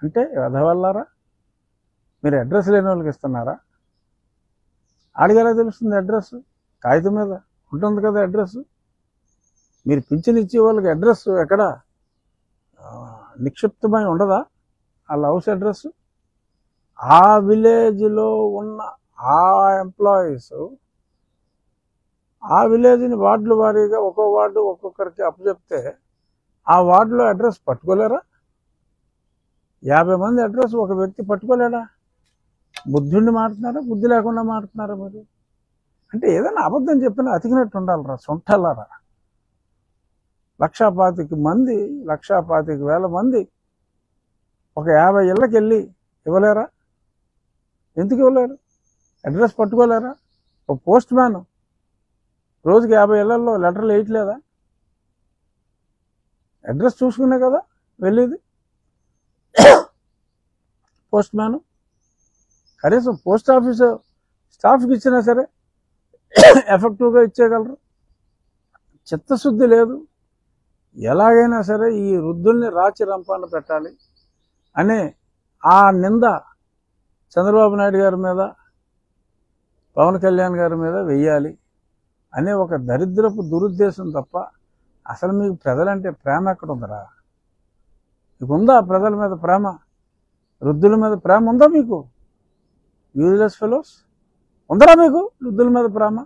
అంటే వెధవల్లారా, మీరు అడ్రస్ లేని వాళ్ళకి ఇస్తున్నారా? ఆడిగలా తెలుస్తుంది అడ్రస్? కాగితం మీద ఉంటుంది కదా అడ్రస్. మీరు పింఛన్ ఇచ్చే వాళ్ళకి అడ్రస్ ఎక్కడ నిక్షిప్తమై ఉండదా? వాళ్ళ హౌస్ అడ్రస్. ఆ విలేజ్లో ఉన్న ఆ ఎంప్లాయీస్ ఆ విలేజ్ని వార్డుల వారీగా ఒక్కో వార్డు ఒక్కొక్కరికి అప్పచెప్తే ఆ వార్డులో అడ్రస్ పట్టుకోలేరా? 50 మంది అడ్రస్ ఒక వ్యక్తి పట్టుకోలేడా? బుద్ధుండి మాట్లాడుతున్నారా, బుద్ధి లేకుండా మాట్లాడుతున్నారా మీరు? అంటే ఏదైనా అబద్ధం చెప్పినా అతికినట్టు ఉండాలరా సొంటలారా. 1,25,000 మంది 1,25,000 మంది ఒక 50 ఇళ్ళకి వెళ్ళి ఇవ్వలేరా? ఎందుకు ఇవ్వలేరు? అడ్రస్ పట్టుకోలేరా? ఒక పోస్ట్ మ్యాన్ రోజుకి 50 ఇళ్లలో లెటర్లు వేయట్లేదా? అడ్రస్ చూసుకునే కదా వెళ్ళేది పోస్ట్ మ్యాన్. కనీసం పోస్ట్ ఆఫీసు స్టాఫ్కి ఇచ్చినా సరే ఎఫెక్టివ్గా ఇచ్చేయగలరు. చిత్తశుద్ధి లేదు. ఎలాగైనా సరే ఈ వృద్ధుల్ని రాచి రంపాన పెట్టాలి అనే ఆ నింద చంద్రబాబు నాయుడు గారి మీద, పవన్ కళ్యాణ్ గారి మీద వెయ్యాలి అనే ఒక దరిద్రపు దురుద్దేశం తప్ప అసలు మీకు ప్రజలంటే ప్రేమ ఎక్కడ ఉందరా? మీకు ఉందా ప్రజల మీద ప్రేమ? వృద్ధుల మీద ప్రేమ ఉందా మీకు? యూజ్లెస్ ఫెలోస్, ఉందరా మీకు వృద్ధుల మీద ప్రేమ?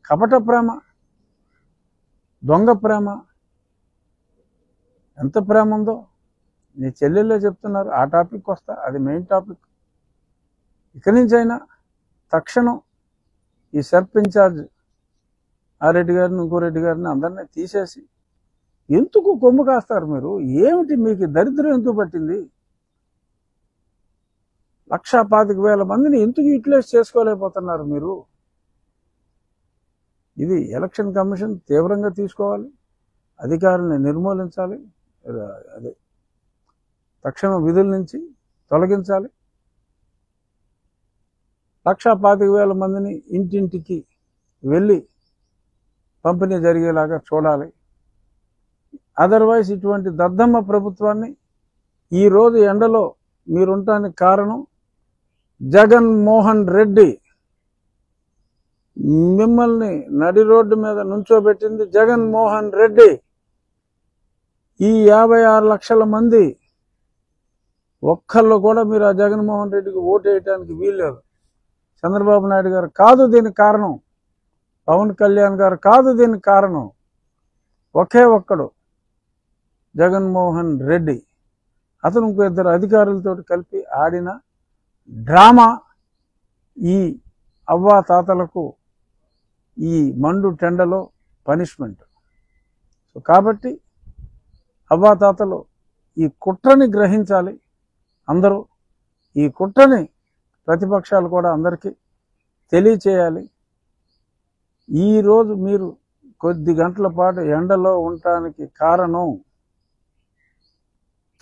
కపట ప్రేమ, దొంగ ప్రేమ, ఎంత ప్రేమ ఉందో నీ చెల్లెళ్ళే చెప్తున్నారు. ఆ టాపిక్ వస్తా, అది మెయిన్ టాపిక్. ఇక్కడి నుంచి అయినా తక్షణం ఈ సర్ప్ ఇన్ఛార్జ్ ఆ రెడ్డి గారిని, ఇంకో రెడ్డి గారిని అందరినీ తీసేసి ఎందుకు కొమ్ము కాస్తారు మీరు? ఏమిటి మీకు దరిద్రం ఎందుకు పట్టింది? 1,25,000 మందిని ఎందుకు యూటిలైజ్ చేసుకోలేకపోతున్నారు మీరు? ఇది ఎలక్షన్ కమిషన్ తీవ్రంగా తీసుకోవాలి, అధికారులను నిర్మూలించాలి, అదే తక్షణం విధుల నుంచి తొలగించాలి. 1,25,000 మందిని ఇంటింటికి వెళ్ళి పంపిణీ జరిగేలాగా చూడాలి. అదర్వైజ్ ఇటువంటి దద్దమ్మ ప్రభుత్వాన్ని ఈరోజు ఎండలో మీరుంటానికి కారణం జగన్మోహన్ రెడ్డి. మిమ్మల్ని నడి రోడ్డు మీద నుంచోబెట్టింది జగన్మోహన్ రెడ్డి. ఈ 56 లక్షల మంది ఒక్కళ్ళు కూడా మీరు ఆ జగన్మోహన్ రెడ్డికి ఓటు వేయడానికి వీల్లేదు. చంద్రబాబు నాయుడు గారు కాదు దీనికి కారణం, పవన్ కళ్యాణ్ గారు కాదు దీనికి కారణం. ఒకే ఒక్కడు జగన్మోహన్ రెడ్డి. అతను ఇంకో 2 అధికారులతో కలిపి ఆడిన డ్రామా ఈ అవ్వా తాతలకు ఈ మండు టెండలో పనిష్మెంట్. సో కాబట్టి అవ్వా తాతలు ఈ కుట్రని గ్రహించాలి. అందరూ ఈ కుట్రని ప్రతిపక్షాలు కూడా అందరికీ తెలియచేయాలి. ఈరోజు మీరు కొద్ది గంటల పాటు ఎండలో ఉండటానికి కారణం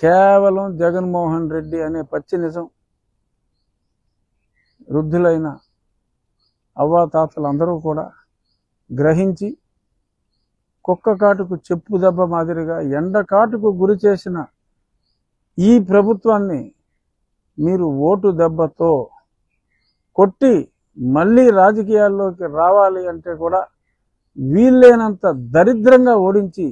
కేవలం జగన్మోహన్ రెడ్డి అనే పచ్చి నిజం. వృద్ధులైన అవ్వాతాతలు అందరూ కూడా గ్రహించి కుక్క కాటుకు చెప్పు దెబ్బ మాదిరిగా ఎండ కాటుకు గురి చేసిన ఈ ప్రభుత్వాన్ని మీరు ఓటు దెబ్బతో కొట్టి మళ్ళీ రాజకీయాల్లోకి రావాలి అంటే కూడా వీల్లేనంత దరిద్రంగా ఓడించి